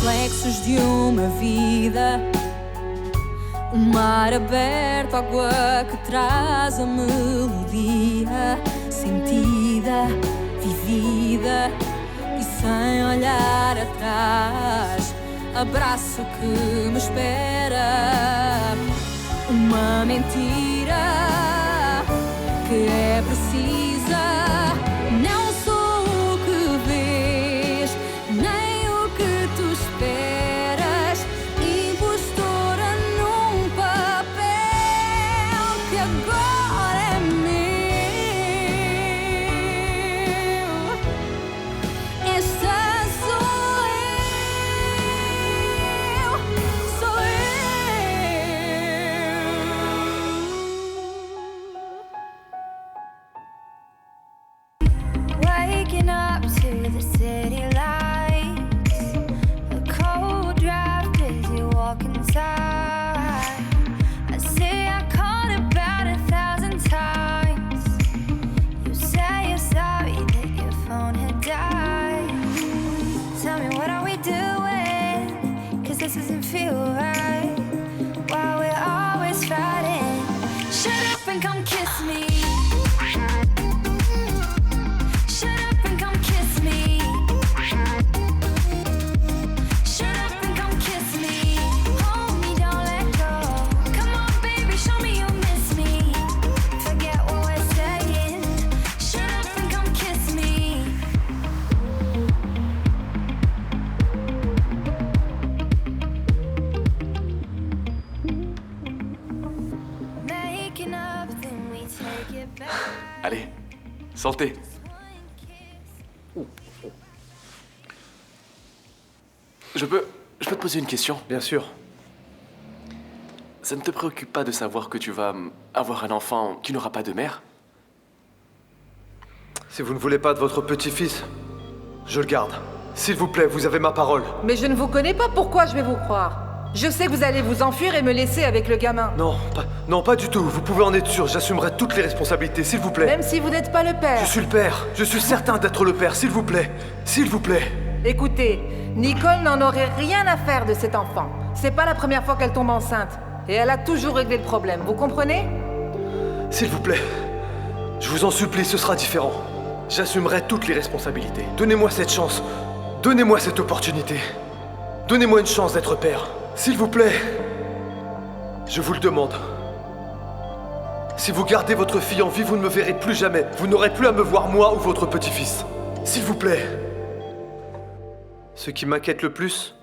reflexos de uma vida. O mar aberto, água que traz a melodia sentida, vivida e sem olhar atrás. Abraço que me espera. Uma mentira que é precisa. Não sou o que vês, nem o que tu esperas. Impostora num papel que agora é meu. Esta sou eu, sou eu. Waking up to the city lights, a cold draft as you walk inside. I say I called about 1,000 times. You say you're sorry that your phone had died. Tell me, what are we doing? 'Cause this doesn't feel right. Why we're always fighting. Shut up and come kiss me. Shut up and come kiss me. Shut up and come kiss me. Hold me, don't let go. Come on, baby, show me you miss me. Forget what we're saying. Shut up and come kiss me. Making up, then we take it back. Allez, santé. Je peux te poser une question? Bien sûr. Ça ne te préoccupe pas de savoir que tu vas avoir un enfant qui n'aura pas de mère? Si vous ne voulez pas de votre petit-fils, je le garde. S'il vous plaît, vous avez ma parole. Mais je ne vous connais pas, pourquoi je vais vous croire? Je sais que vous allez vous enfuir et me laisser avec le gamin. Non, pas du tout. Vous pouvez en être sûr. J'assumerai toutes les responsabilités, s'il vous plaît. Même si vous n'êtes pas le père. Je suis le père. Je suis certain d'être le père, s'il vous plaît. S'il vous plaît. Écoutez, Nicole n'en aurait rien à faire de cet enfant. C'est pas la première fois qu'elle tombe enceinte. Et elle a toujours réglé le problème, vous comprenez? S'il vous plaît. Je vous en supplie, ce sera différent. J'assumerai toutes les responsabilités. Donnez-moi cette chance. Donnez-moi cette opportunité. Donnez-moi une chance d'être père. S'il vous plaît. Je vous le demande. Si vous gardez votre fille en vie, vous ne me verrez plus jamais. Vous n'aurez plus à me voir moi ou votre petit-fils. S'il vous plaît. Ce qui m'inquiète le plus,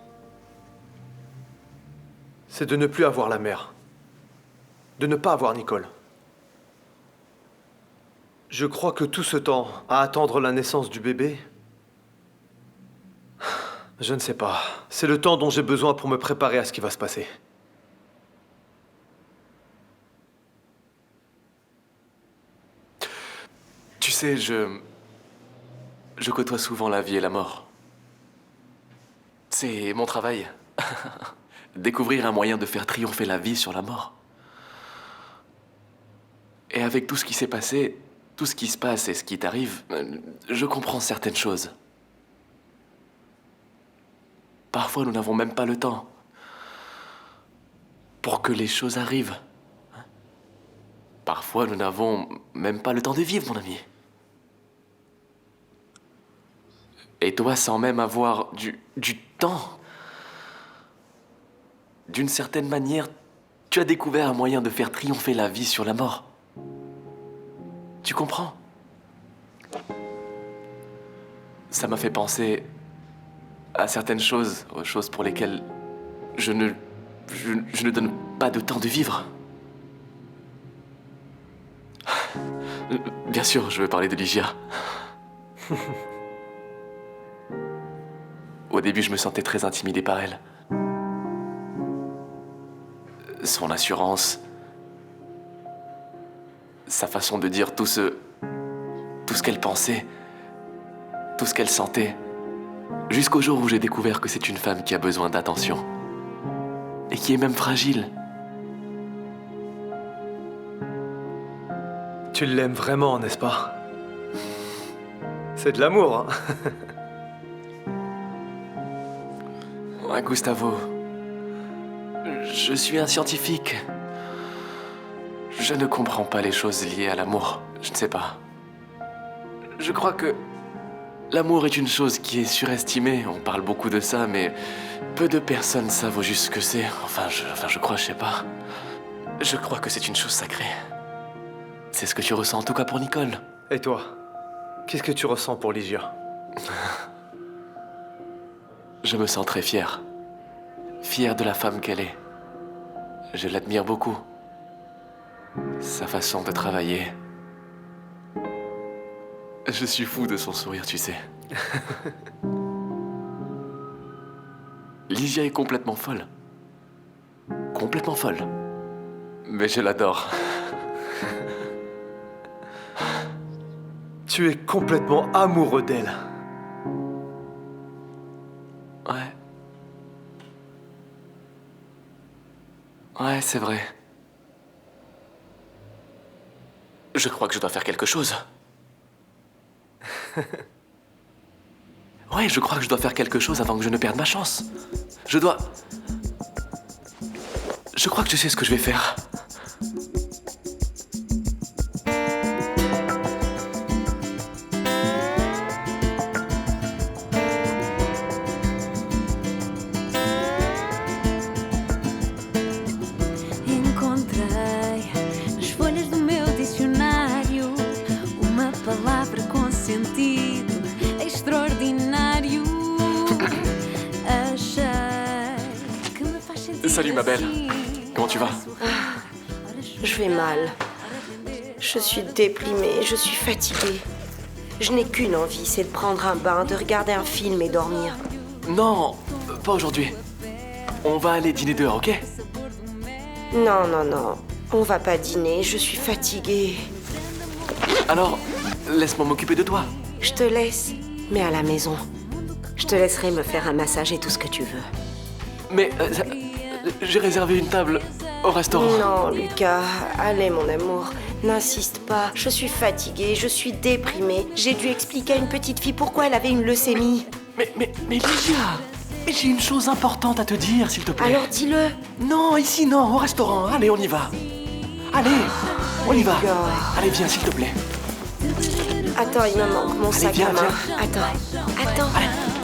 c'est de ne plus avoir la mère. De ne pas avoir Nicole. Je crois que tout ce temps à attendre la naissance du bébé, je ne sais pas. C'est le temps dont j'ai besoin pour me préparer à ce qui va se passer. Tu sais, je côtoie souvent la vie et la mort. C'est mon travail. Découvrir un moyen de faire triompher la vie sur la mort. Et avec tout ce qui s'est passé, tout ce qui se passe et ce qui t'arrive, je comprends certaines choses. Parfois, nous n'avons même pas le temps pour que les choses arrivent. Parfois, nous n'avons même pas le temps de vivre, mon ami. Et toi, sans même avoir du temps, d'une certaine manière, tu as découvert un moyen de faire triompher la vie sur la mort. Tu comprends? Ça m'a fait penser à certaines choses, aux choses pour lesquelles je ne donne pas de temps de vivre. Bien sûr, je veux parler de Ligia. Au début, je me sentais très intimidé par elle. Son assurance, sa façon de dire tout ce qu'elle pensait, tout ce qu'elle sentait, jusqu'au jour où j'ai découvert que c'est une femme qui a besoin d'attention et qui est même fragile. Tu l'aimes vraiment, n'est-ce pas? C'est de l'amour, hein? Ouais, Gustavo. Je suis un scientifique. Je ne comprends pas les choses liées à l'amour. Je ne sais pas. Je crois que l'amour est une chose qui est surestimée. On parle beaucoup de ça, mais peu de personnes savent au juste ce que c'est. Enfin, je crois, je sais pas. Je crois que c'est une chose sacrée. C'est ce que tu ressens en tout cas pour Nicole. Et toi? Qu'est-ce que tu ressens pour Ligia? Je me sens très fier. Fier de la femme qu'elle est. Je l'admire beaucoup. Sa façon de travailler. Je suis fou de son sourire, tu sais. Ligia est complètement folle. Complètement folle. Mais je l'adore. Tu es complètement amoureux d'elle. Ouais. Ouais, c'est vrai. Je crois que je dois faire quelque chose. Ouais, je crois que je dois faire quelque chose avant que je ne perde ma chance. Je crois que je sais ce que je vais faire. Encontrei nas folhas do meu dicionário uma palavra com sentido extraordinário. Achei que me faz sentir. Salut, ma belle. Comment tu vas? Je vais mal. Je suis déprimée, je suis fatiguée. Je n'ai qu'une envie, c'est de prendre un bain, de regarder un film et dormir. Non, pas aujourd'hui. On va aller dîner dehors, ok? Non, non, non. On va pas dîner, je suis fatiguée. Alors, laisse-moi m'occuper de toi. Je te laisse, mais à la maison. Je te laisserai me faire un massage et tout ce que tu veux. Mais j'ai réservé une table au restaurant. Non, Lucas, allez mon amour, n'insiste pas. Je suis fatiguée, je suis déprimée. J'ai dû expliquer à une petite fille pourquoi elle avait une leucémie. Mais Ligia, j'ai une chose importante à te dire, s'il te plaît. Alors dis-le. Non, ici non, au restaurant. Allez, on y va. Allez, on y va. Lucas. Allez, viens, s'il te plaît. Attends, il me manque mon sac viens, à main. viens.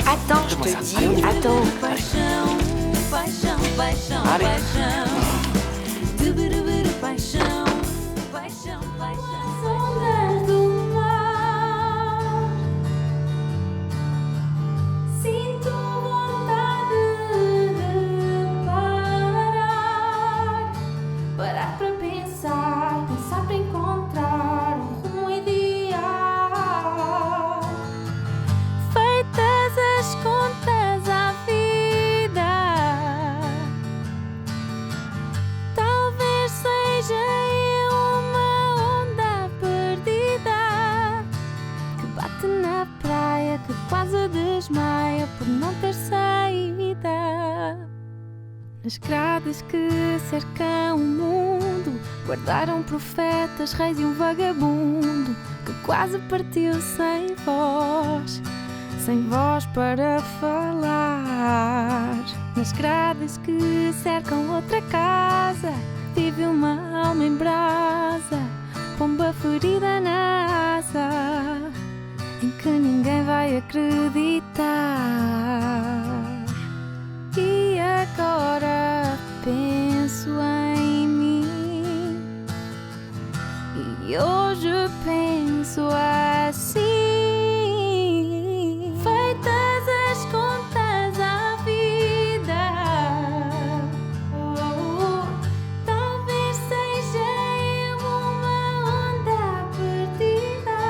Attends, je Donne-moi ça. te dis, Allez, on y va. attends. Paixão, paixão, paixão, Allez. paixão. Dubidubidu, paixão, paixão, paixão. Ondas do mar. Sinto vontade de parar. Parar para pensar, pensar para encontrar rumo ideal. Feitas as contas à vida, talvez seja eu uma onda perdida que bate na praia, que quase desmaia por não ter saída. Nas grades que cercam o mundo, guardaram profetas, reis e um vagabundo que quase partiu sem voz para falar. Nas grades que cercam outra casa, vive uma alma em brasa, pomba ferida na asa, em que ninguém vai acreditar. E agora penso em mim, e hoje penso assim. Feitas as contas à vida, talvez seja eu uma onda perdida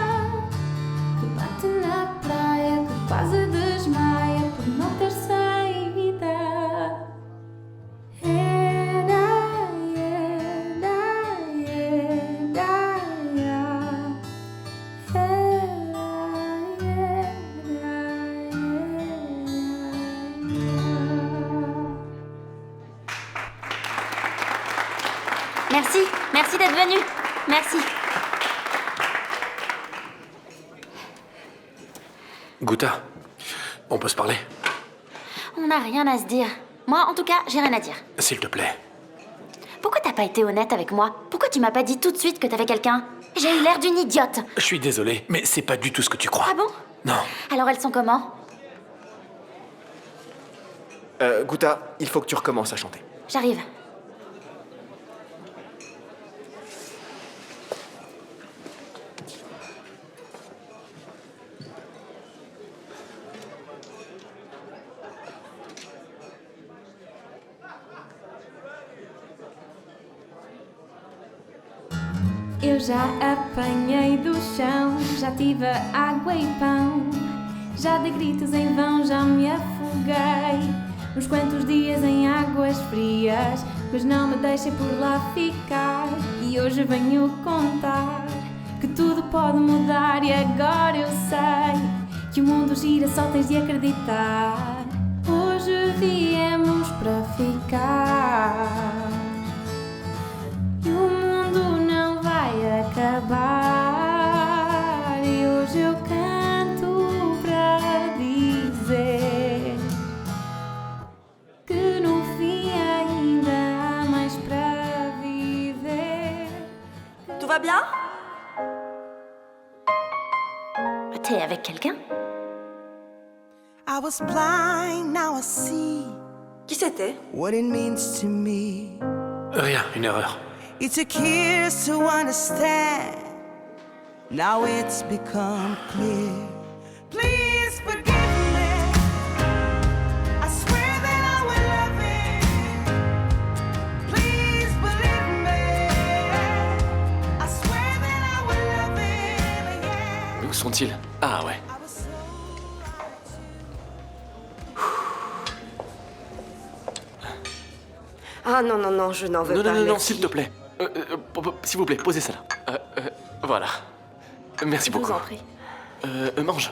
que bate na praia, que quase desmaia por não ter saída. Merci d'être venu. Merci. Gouta, on peut se parler? On n'a rien à se dire. Moi, en tout cas, j'ai rien à dire. S'il te plaît. Pourquoi t'as pas été honnête avec moi? Pourquoi tu m'as pas dit tout de suite que t'avais quelqu'un? J'ai eu l'air d'une idiote. Je suis désolé, mais c'est pas du tout ce que tu crois. Ah bon? Non. Alors elles sont comment? Gouta, il faut que tu recommences à chanter. J'arrive. Eu já apanhei do chão, já tive água e pão, já dei gritos em vão, já me afoguei uns quantos dias em águas frias, mas não me deixei por lá ficar. E hoje venho contar que tudo pode mudar, e agora eu sei que o mundo gira, só tens de acreditar. Hoje viemos para ficar e o mundo não vai acabar. E hoje eu canto para dizer que no fim ainda há mais para viver. Tout va bien? T'es avec quelqu'un? I was blind, now I see Qui c'était? what it means to me. Rien, une erreur. It took years to understand. Now it's become clear. Please forgive me. I swear that I will love it. Please believe me. I swear that I will love it. Yeah. Où sont-ils? Ah ouais. I was so Ah non, non, non, je n'en veux Non, pas. non, non, non, merci. s'il te plaît. S'il vous plaît, posez ça là. Voilà. Merci Je beaucoup. vous en prie. Mange.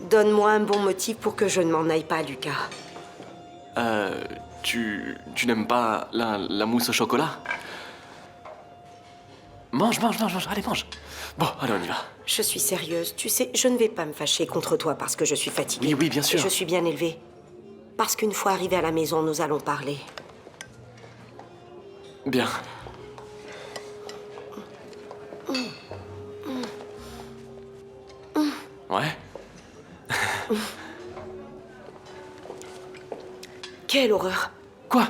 Donne-moi un bon motif pour que je ne m'en aille pas, Lucas. Tu n'aimes pas la mousse au chocolat? Mange. Allez, mange. Bon, allez, on y va. Je suis sérieuse. Tu sais, je ne vais pas me fâcher contre toi parce que je suis fatiguée. Oui, bien sûr. Et je suis bien élevée. Parce qu'une fois arrivée à la maison, nous allons parler. Bien. Ouais. Quelle horreur! Quoi?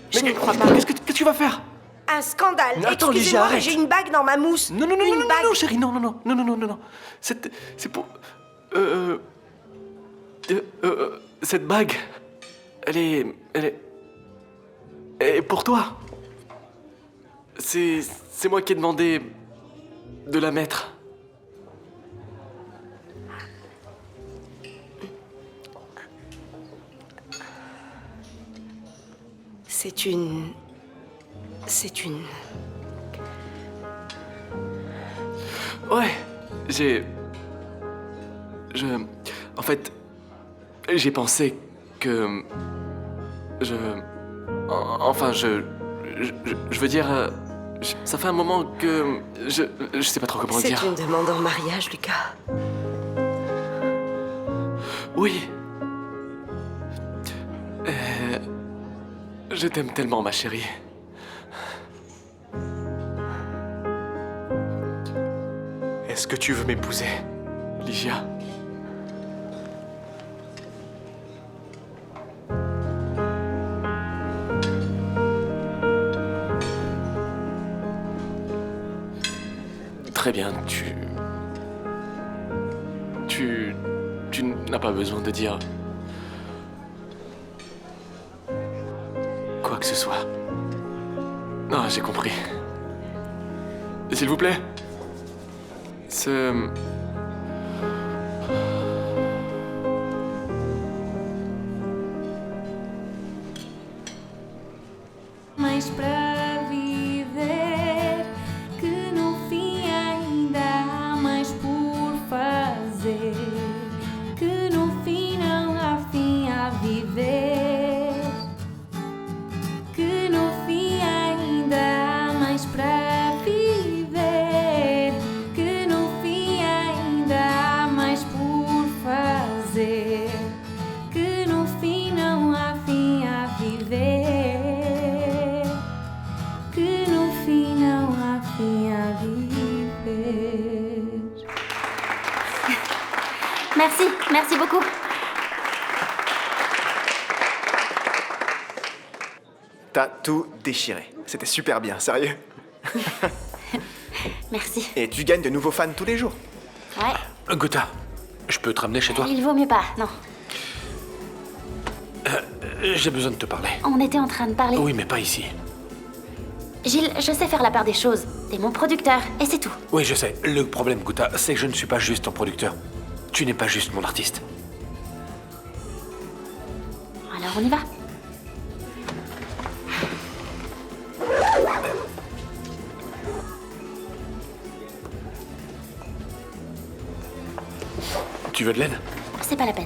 Je ne crois pas. Qu'est-ce que tu vas faire? Un scandale! Attends, Ligia, Excusez-moi, arrête. j'ai une bague dans ma mousse. Non, Une bague. chérie, non. C'est pour... cette bague, elle est pour toi. C'est moi qui ai demandé de la mettre. C'est une... Ouais, en fait, j'ai pensé que... Enfin, je veux dire... ça fait un moment que... Je sais pas trop comment le C'est dire. une demande en mariage, Lucas. Oui. Je t'aime tellement, ma chérie. Est-ce que tu veux m'épouser, Ligia? Très bien, tu n'as pas besoin de dire quoi que ce soit. Non, j'ai compris. S'il vous plaît. Mais para viver, que no fim ainda há mais por fazer, que no fim não há fim a viver, que no fim ainda há mais para viver, que no fim ainda Merci beaucoup. T'as tout déchiré. C'était super bien, sérieux. Merci. Et tu gagnes de nouveaux fans tous les jours. Ouais. Gotha, je peux te ramener chez toi? Il vaut mieux pas, non. J'ai besoin de te parler. On était en train de parler. Oui, mais pas ici. Gilles, je sais faire la part des choses. T'es mon producteur, et c'est tout. Oui, je sais. Le problème, Gotha, c'est que je ne suis pas juste ton producteur. Tu n'es pas juste mon artiste. Alors on y va. Tu veux de l'aide? C'est pas la peine.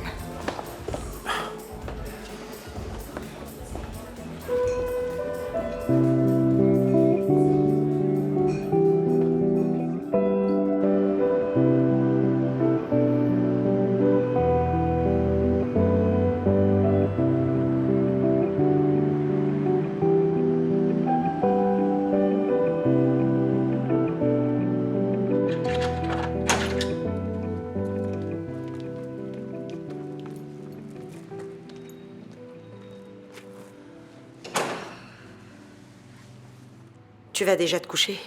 Tu vas déjà te coucher?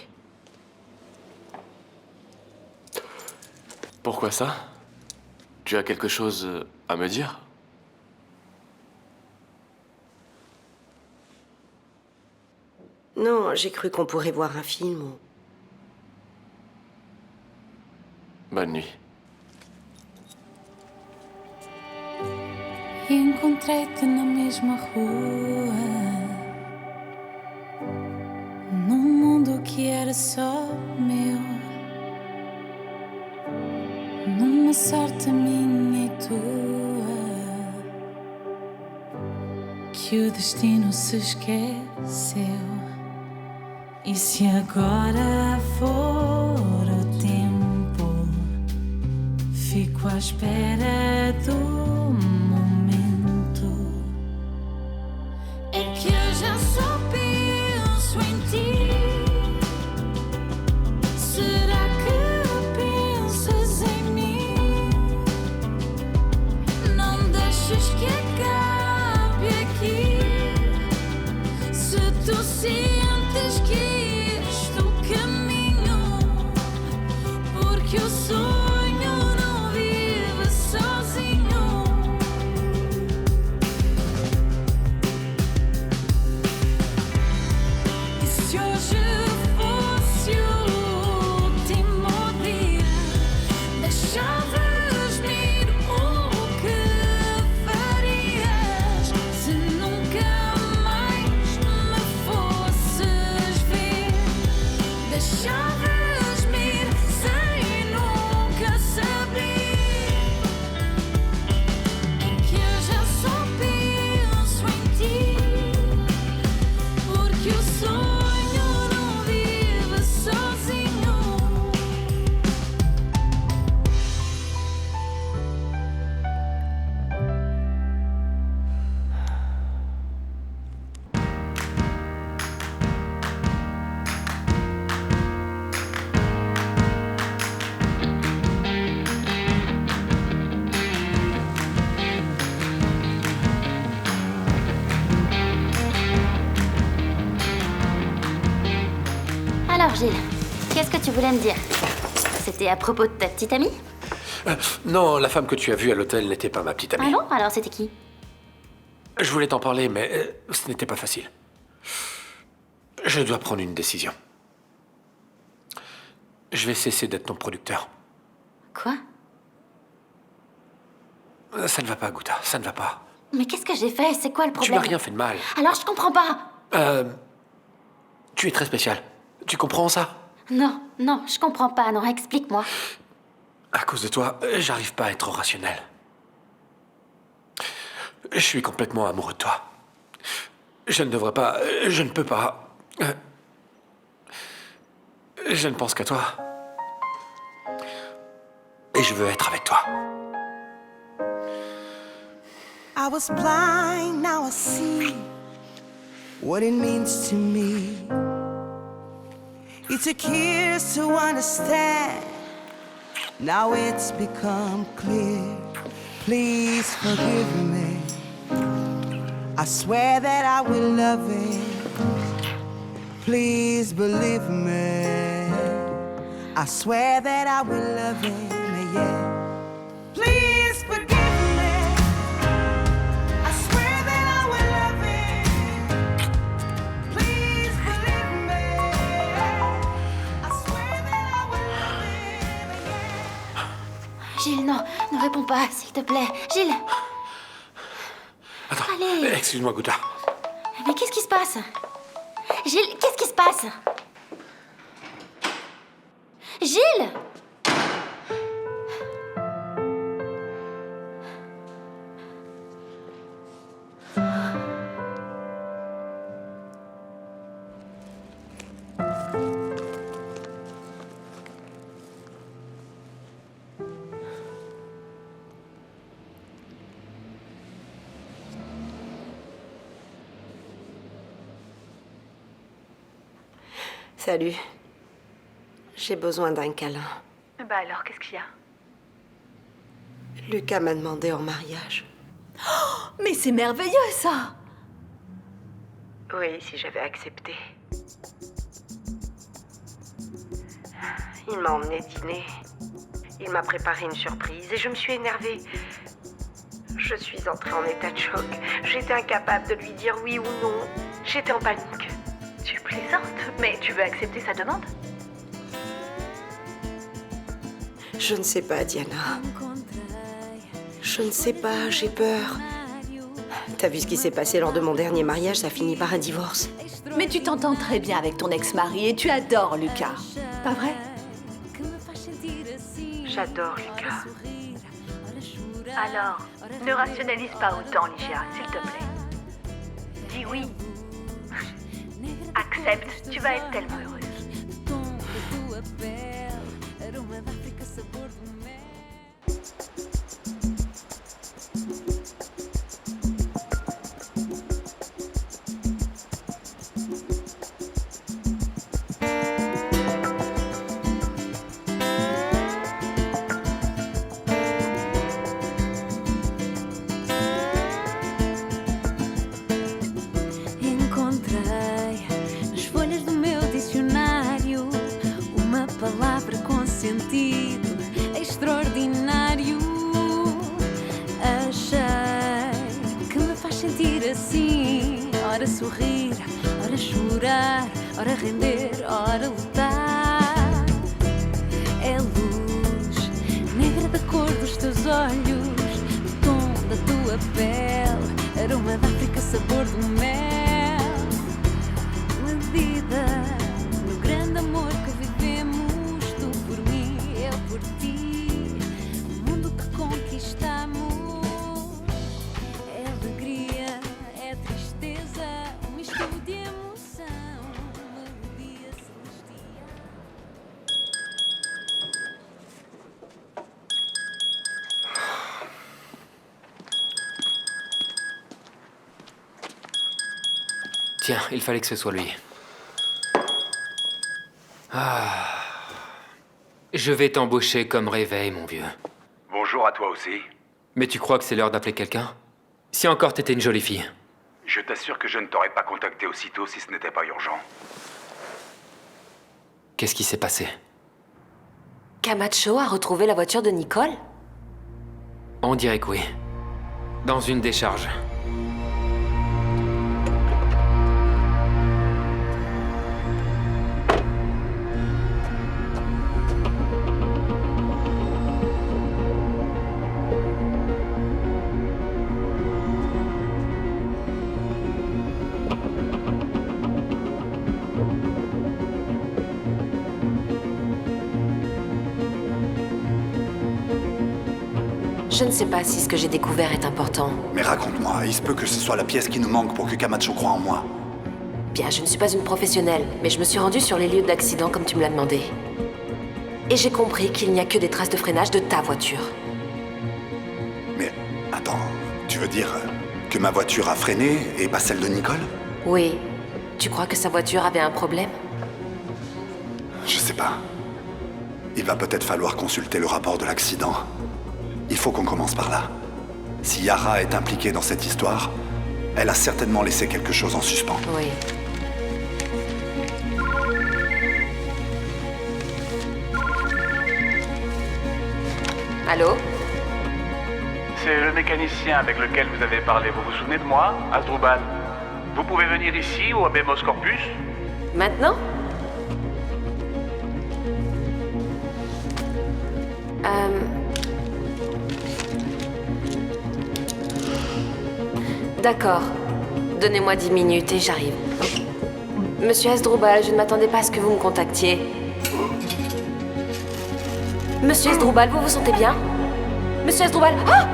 Pourquoi ça? Tu as quelque chose à me dire? Non, j'ai cru qu'on pourrait voir un film ou... Bonne nuit. Encontrei-te na mesma rua, num mundo que era só meu, numa sorte minha e tua, que o destino se esqueceu. E se agora for o tempo, fico à espera do momento em que eu já só penso em ti. Será que pensas em mim? Não deixes que acabe aqui. Se tu sentes que isto caminho, porque o sonho não vive sozinho. E se hoje fosse o último dia, deixavas-me ir, o que farias se nunca mais me fosses ver? Deixavas-me ir sem nunca saber que eu já só penso em ti, porque o sonho não vive sozinho. Alors Gilles, qu'est-ce que tu voulais me dire? C'était à propos de ta petite amie? Non, la femme que tu as vue à l'hôtel n'était pas ma petite amie. Ah non? Alors c'était qui? Je voulais t'en parler, mais ce n'était pas facile. Je dois prendre une décision. Je vais cesser d'être ton producteur. Quoi? Ça ne va pas, Gotha, ça ne va pas. Mais qu'est-ce que j'ai fait? C'est quoi le Tu problème? m'as rien fait de mal. Alors je comprends pas. Tu es très spécial. Tu comprends ça? Non, je comprends pas. Non, explique-moi. À cause de toi, j'arrive pas à être rationnel. Je suis complètement amoureux de toi. Je ne devrais pas... Je ne peux pas... Je ne pense qu'à toi. Et je veux être avec toi. I was blind, now I see what it means to me. It took years to understand. Now it's become clear. Please forgive me. I swear that I will love him. Please believe me. I swear that I will love him, yeah. Please forgive me. I swear that I will love him. Please believe me. I swear that I will love him, yeah. Gilles, non, ne réponds pas, s'il te plaît. Gilles. Attends, Allez. excuse-moi, Gouda. Mais qu'est-ce qui se passe? Gilles, qu'est-ce qui se passe? Gilles! Salut. J'ai besoin d'un câlin. Bah alors, qu'est-ce qu'il y a? Lucas m'a demandé en mariage. Mais c'est merveilleux, ça! Oui, si j'avais accepté. Il m'a emmené dîner. Il m'a préparé une surprise et je me suis énervée. Je suis entrée en état de choc. J'étais incapable de lui dire oui ou non. J'étais en panique. Tu plaisantes, mais tu veux accepter sa demande? Je ne sais pas, Diana. Je ne sais pas, j'ai peur. T'as vu ce qui s'est passé lors de mon dernier mariage, ça finit par un divorce. Mais tu t'entends très bien avec ton ex-mari et tu adores Lucas. Pas vrai? J'adore Lucas. Alors, ne rationalise pas autant, Ligia, s'il te plaît. Dis oui. Accepte, tu vas être tellement heureuse. Encontrei nas folhas do meu dicionário uma palavra com sentido extraordinário. Achei que me faz sentir assim, ora sorrir, ora chorar, ora render, ora lutar. É luz negra da cor dos teus olhos, o tom da tua pele, aroma da África, sabor do mel. Medida no grande amor que vivemos, tu por mim, eu por ti. O mundo que conquistamos é alegria, é tristeza, um misto de emoção, melodia celestial. Tiens, il fallait que ce soit lui. Ah. Je vais t'embaucher comme réveil, mon vieux. Bonjour à toi aussi. Mais tu crois que c'est l'heure d'appeler quelqu'un? Si encore t'étais une jolie fille. Je t'assure que je ne t'aurais pas contacté aussitôt si ce n'était pas urgent. Qu'est-ce qui s'est passé? Camacho a retrouvé la voiture de Nicole? On dirait que oui. Dans une décharge. Je ne sais pas si ce que j'ai découvert est important. Mais raconte-moi, il se peut que ce soit la pièce qui nous manque pour que Camacho croie en moi. Bien, je ne suis pas une professionnelle, mais je me suis rendue sur les lieux d'accident comme tu me l'as demandé. Et j'ai compris qu'il n'y a que des traces de freinage de ta voiture. Mais attends, tu veux dire que ma voiture a freiné et pas celle de Nicole? Oui. Tu crois que sa voiture avait un problème? Je sais pas. Il va peut-être falloir consulter le rapport de l'accident. Il faut qu'on commence par là. Si Yara est impliquée dans cette histoire, elle a certainement laissé quelque chose en suspens. Oui. Allô? C'est le mécanicien avec lequel vous avez parlé. Vous vous souvenez de moi, Asdrubal? Vous pouvez venir ici, au Habemus Corpus? Maintenant? D'accord. Donnez-moi 10 minutes et j'arrive. Monsieur Asdrubal, je ne m'attendais pas à ce que vous me contactiez. Monsieur Asdrubal, vous vous sentez bien? Monsieur Asdrubal... Ah!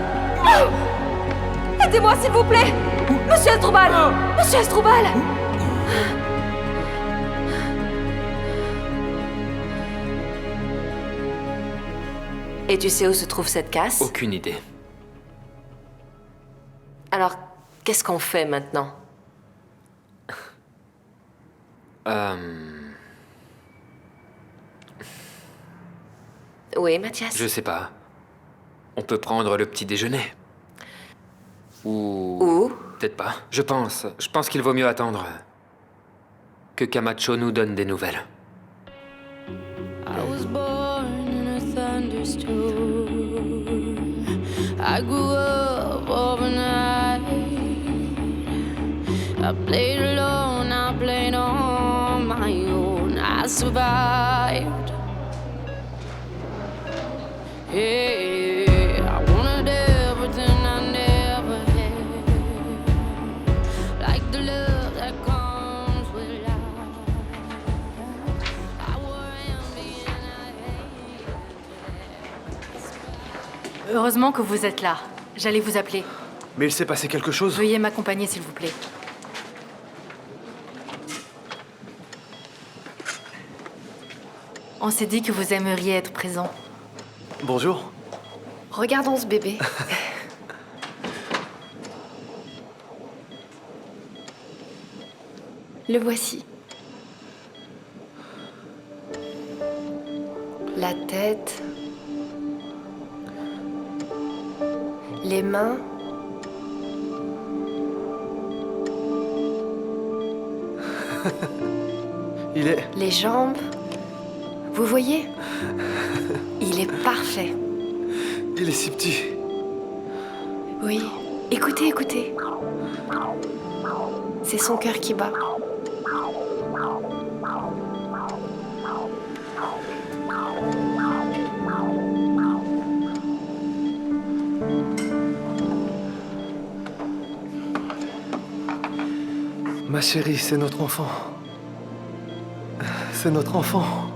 Aidez-moi, s'il vous plaît! Monsieur Asdrubal! Monsieur Asdrubal! Et tu sais où se trouve cette casse? Aucune idée. Alors, qu'est-ce qu'on fait maintenant? Oui, Mathias? Je sais pas. On peut prendre le petit déjeuner. Où? Peut-être pas. Je pense qu'il vaut mieux attendre que Camacho nous donne des nouvelles. I was born in a thunderstorm. I grew up overnight. I played alone, I played on my own. I survived. Yeah, I wanted everything I never had. Like the love that comes with life. I wore envy and I hate. Heureusement que vous êtes là. J'allais vous appeler. Mais il s'est passé quelque chose? Veuillez m'accompagner, s'il vous plaît. On s'est dit que vous aimeriez être présent. Bonjour. Regardons ce bébé. Le voici. La tête. Les mains. Il est... Les jambes. Vous voyez? Il est parfait. Il est si petit. Oui. Écoutez, écoutez. C'est son cœur qui bat. Ma chérie, c'est notre enfant. C'est notre enfant.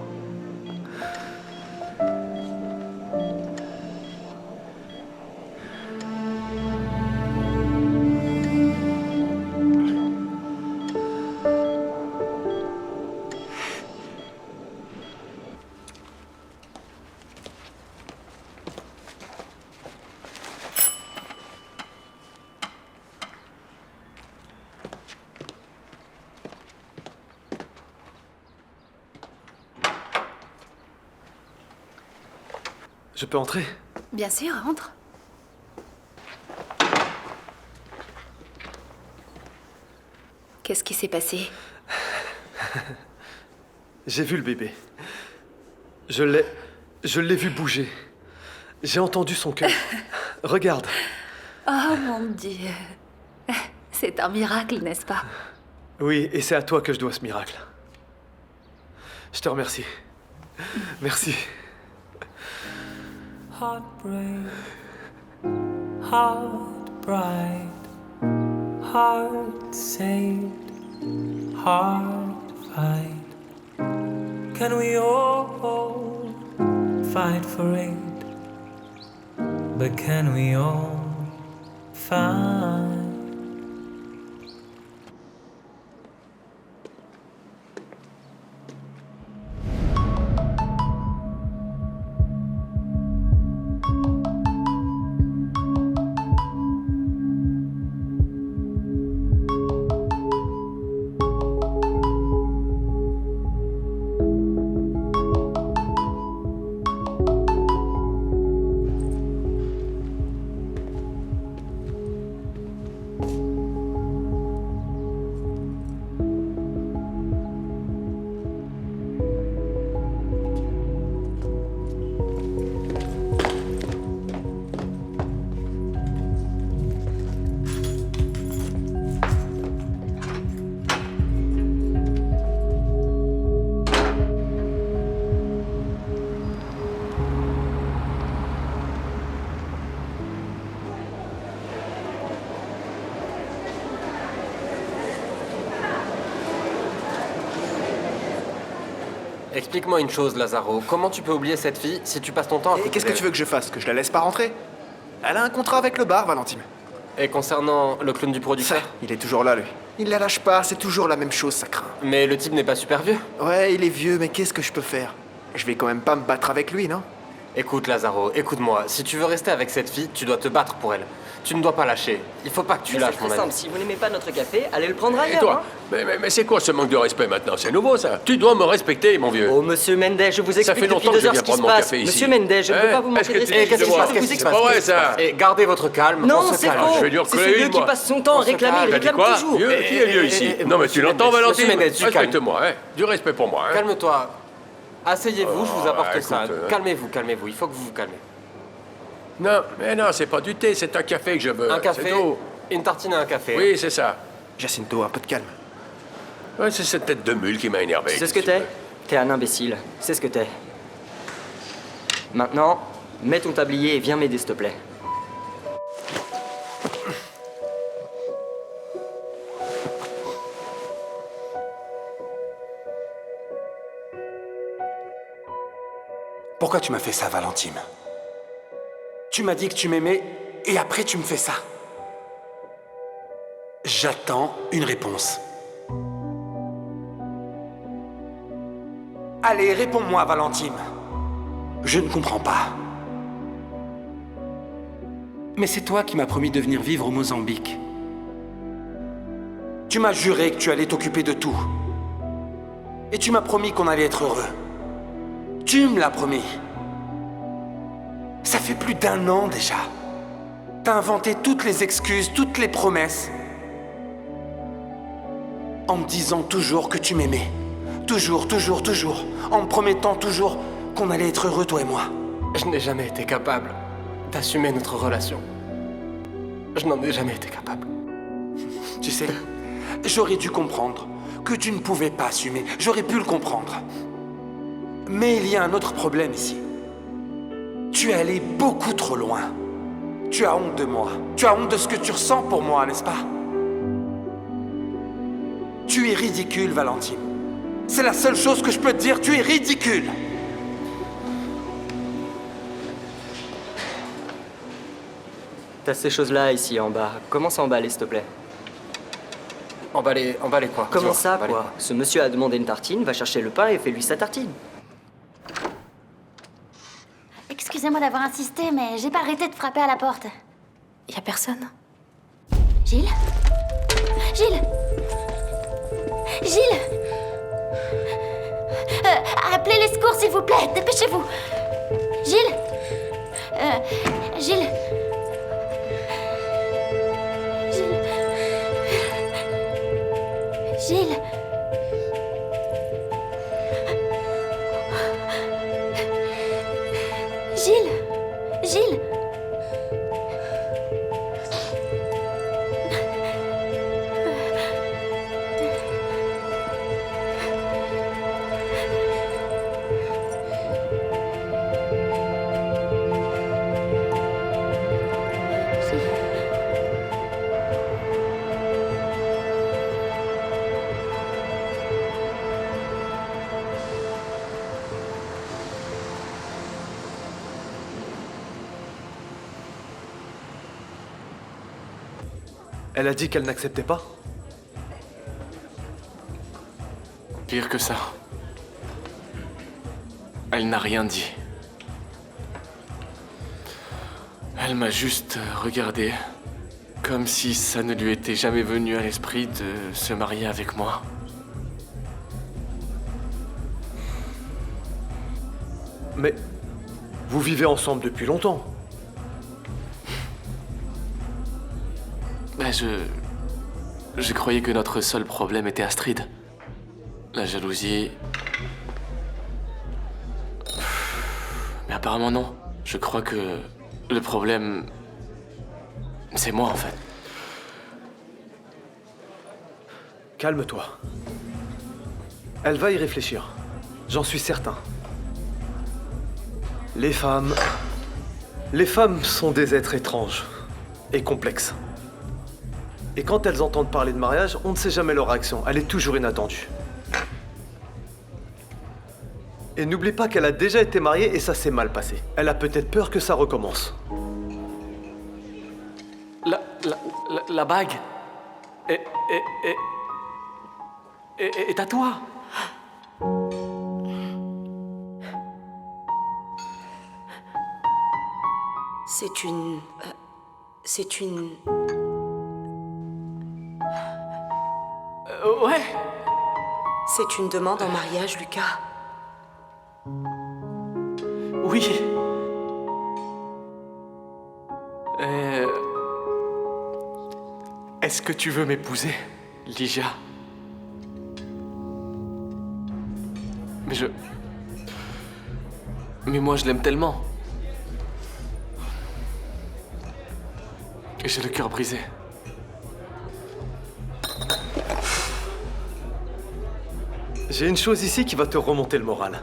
Je peux entrer? Bien sûr, entre. Qu'est-ce qui s'est passé? J'ai vu le bébé. Je l'ai vu bouger. J'ai entendu son cœur. Regarde. Oh mon Dieu. C'est un miracle, n'est-ce pas? Oui, et c'est à toi que je dois ce miracle. Je te remercie. Merci. Heartbreak, heart bright, heart saved, heart fight. Can we all fight for it? But can we all find? Explique-moi une chose, Lazaro. Comment tu peux oublier cette fille si tu passes ton temps à... Et qu'est-ce que tu veux que je fasse? Que je la laisse pas rentrer? Elle a un contrat avec le bar, Valentine. Et concernant le clown du producteur? Il est toujours là, lui. Il la lâche pas, c'est toujours la même chose, ça craint. Mais le type n'est pas super vieux. Ouais, il est vieux, mais qu'est-ce que je peux faire? Je vais quand même pas me battre avec lui, non? Écoute, Lazaro, écoute-moi. Si tu veux rester avec cette fille, tu dois te battre pour elle. Tu ne dois pas lâcher. Il faut pas que tu lâches, mon C'est ami. simple, si vous n'aimez pas notre café, allez le prendre ailleurs. Et toi? hein. Mais c'est quoi ce manque de respect maintenant? C'est nouveau ça. Tu dois me respecter, mon vieux. Oh, monsieur Mendes, je vous Ça explique fait depuis longtemps que 2 je heures viens ce qui prendre se mon passe. café ici. Monsieur Mendes, je ne peux pas vous manquer de respect. Qu'est-ce qui se passe? Qu'est-ce qui se C'est pas vrai ça. Et gardez votre calme. Non, on se c'est calme. faux. Je vais lui C'est ce recoller vieux une, qui moi. passe son temps à réclamer, il T'as dit réclame quoi? toujours. Vieux? Qui est vieux ici? Non mais tu l'entends, Valentine? Monsieur Mendes, du calme. Respecte-moi, hein. Du respect pour moi, hein. Calme-toi. Asseyez-vous, je vous apporte écoute, ça. Calmez-vous, calmez-vous. Il faut que vous vous calmez. Non, mais non, c'est pas du thé, c'est un café que je veux. Un C'est café, tout. une tartine et un café. Oui, c'est ça. Jacinto, un peu de calme. Ouais, c'est cette tête de mule qui m'a énervé. C'est ce que t'es? T'es un imbécile. C'est ce que t'es. Maintenant, mets ton tablier et viens m'aider, s'il te plaît. Pourquoi tu m'as fait ça, Valentine? Tu m'as dit que tu m'aimais et après tu me fais ça. J'attends une réponse. Allez, réponds-moi, Valentine. Je ne comprends pas. Mais c'est toi qui m'as promis de venir vivre au Mozambique. Tu m'as juré que tu allais t'occuper de tout. Et tu m'as promis qu'on allait être heureux. Tu me l'as promis. Ça fait plus d'1 an déjà. T'as inventé toutes les excuses, toutes les promesses. En me disant toujours que tu m'aimais. Toujours, toujours, toujours. En me promettant toujours qu'on allait être heureux, toi et moi. Je n'ai jamais été capable d'assumer notre relation. Je n'en ai jamais été capable. Tu sais, j'aurais dû comprendre que tu ne pouvais pas assumer. J'aurais pu le comprendre. Mais il y a un autre problème ici. Tu es allé beaucoup trop loin. Tu as honte de moi. Tu as honte de ce que tu ressens pour moi, n'est-ce pas? Tu es ridicule, Valentine. C'est la seule chose que je peux te dire, tu es ridicule. T'as ces choses-là ici en bas. Commence à emballer, s'il te plaît. Emballer quoi? Comment Dis-moi, ça, emballer quoi? Ce monsieur a demandé une tartine, va chercher le pain et fais-lui sa tartine. Excusez-moi d'avoir insisté, mais j'ai pas arrêté de frapper à la porte. Y a personne? Gilles? Gilles? Gilles? Appelez les secours, s'il vous plaît, dépêchez-vous. Gilles? Gilles? Gilles? Gilles? Gilles? Elle a dit qu'elle n'acceptait pas? Pire que ça. Elle n'a rien dit. Elle m'a juste regardé, comme si ça ne lui était jamais venu à l'esprit de se marier avec moi. Mais vous vivez ensemble depuis longtemps. Ben je croyais que notre seul problème était Astrid. La jalousie. Mais apparemment non. Je crois que le problème, c'est moi en fait. Calme-toi. Elle va y réfléchir. J'en suis certain. Les femmes sont des êtres étranges et complexes. Et quand elles entendent parler de mariage, on ne sait jamais leur réaction. Elle est toujours inattendue. Et n'oublie pas qu'elle a déjà été mariée et ça s'est mal passé. Elle a peut-être peur que ça recommence. La bague est à toi. C'est une... Ouais. C'est une demande en mariage, Lucas. Oui. Est-ce que tu veux m'épouser, Ligia? Mais moi, je l'aime tellement. J'ai le cœur brisé. J'ai une chose ici qui va te remonter le moral.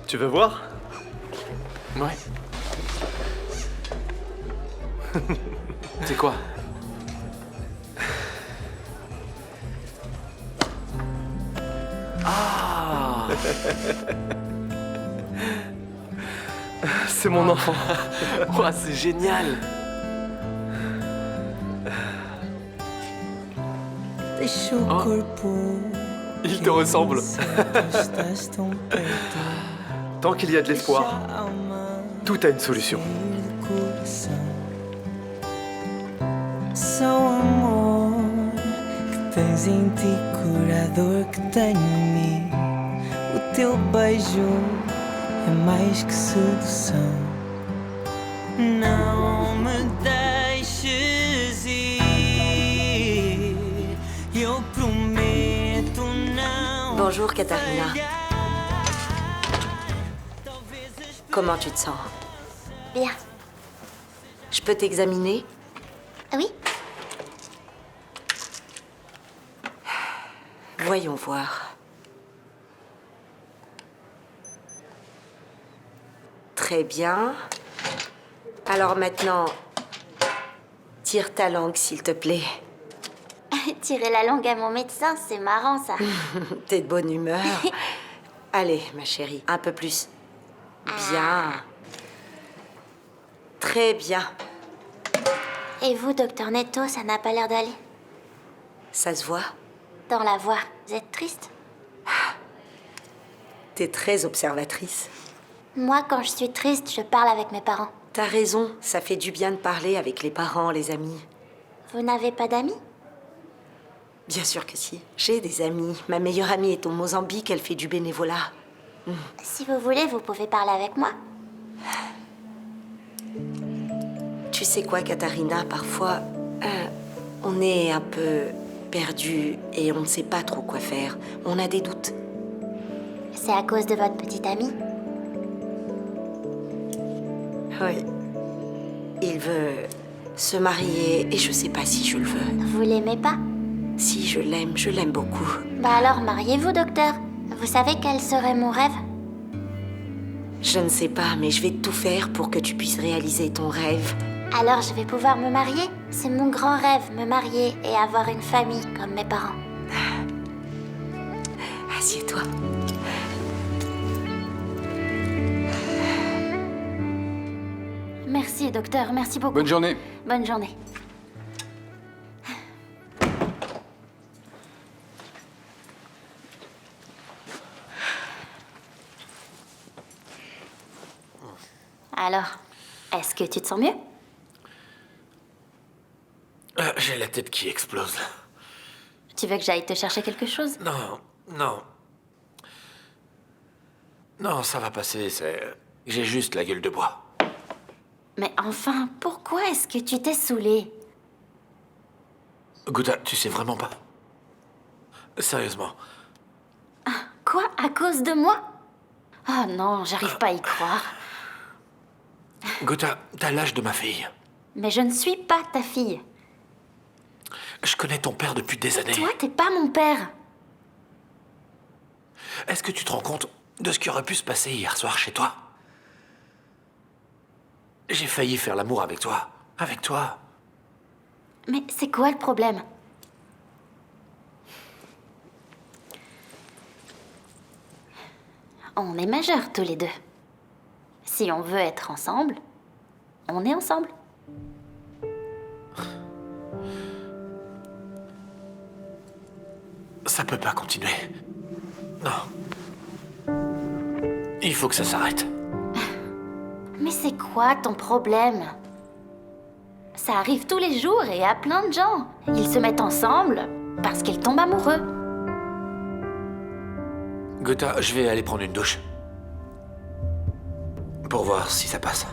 Tu veux voir? Ouais. C'est quoi? Ah! C'est mon enfant. Ouais, c'est génial. Deixa o corpo. Il te ressemble. Estás tão perto. Tant qu'il y a de l'espoir, tout a une solution. Só o amor que tens em ti, cura a dor que tenho em mim. O teu beijo é mais que sedução. Não me deixes ir. Eu prometo não. Bonjour, Katharina. Comment tu te sens? Bien. Je peux t'examiner? Oui. Voyons voir. Très bien. Alors maintenant, tire ta langue, s'il te plaît. Tirer la langue à mon médecin, c'est marrant ça. T'es de bonne humeur. Allez, ma chérie, un peu plus. Bien. Très bien. Et vous, docteur Netto, ça n'a pas l'air d'aller? Ça se voit? Dans la voix, vous êtes triste? T'es très observatrice. Moi, quand je suis triste, je parle avec mes parents. T'as raison, ça fait du bien de parler avec les parents, les amis. Vous n'avez pas d'amis? Bien sûr que si. J'ai des amis. Ma meilleure amie est au Mozambique, elle fait du bénévolat. Si vous voulez, vous pouvez parler avec moi. Tu sais quoi, Katharina, parfois, on est un peu perdu et on ne sait pas trop quoi faire. On a des doutes. C'est à cause de votre petite amie? Oui. Il veut se marier et je sais pas si je le veux. Vous l'aimez pas? Si, je l'aime beaucoup. Bah alors, mariez-vous, docteur. Vous savez quel serait mon rêve? Je ne sais pas, mais je vais tout faire pour que tu puisses réaliser ton rêve. Alors je vais pouvoir me marier? C'est mon grand rêve, me marier et avoir une famille comme mes parents. Assieds-toi. Merci, docteur, merci beaucoup. Bonne journée. Bonne journée. Alors, est-ce que tu te sens mieux? J'ai la tête qui explose. Tu veux que j'aille te chercher quelque chose? Non. Non, ça va passer, j'ai juste la gueule de bois. Mais enfin, pourquoi est-ce que tu t'es saoulé? Gouda, tu sais vraiment pas. Sérieusement. Quoi? À cause de moi? Oh non, j'arrive pas à y croire. Gouda, t'as l'âge de ma fille. Mais je ne suis pas ta fille. Je connais ton père depuis des années. Toi, t'es pas mon père. Est-ce que tu te rends compte de ce qui aurait pu se passer hier soir chez toi? J'ai failli faire l'amour avec toi. Avec toi. Mais c'est quoi le problème? On est majeurs tous les deux. Si on veut être ensemble, on est ensemble. Ça peut pas continuer. Non. Il faut que ça s'arrête. Mais c'est quoi ton problème? Ça arrive tous les jours et à plein de gens. Ils se mettent ensemble parce qu'ils tombent amoureux. Goethe, je vais aller prendre une douche. Pour voir si ça passe.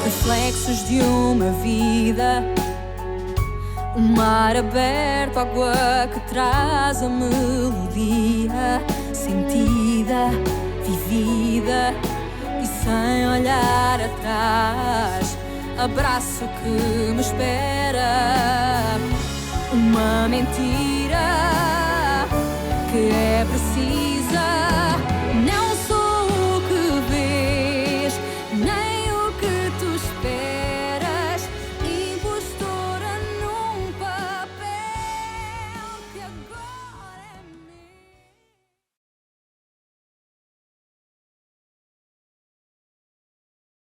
Reflexos de uma vida, mar aberto, água que traz a melodia sentida, vivida e sem olhar atrás. Abraço que me espera, uma mentira que é precisa.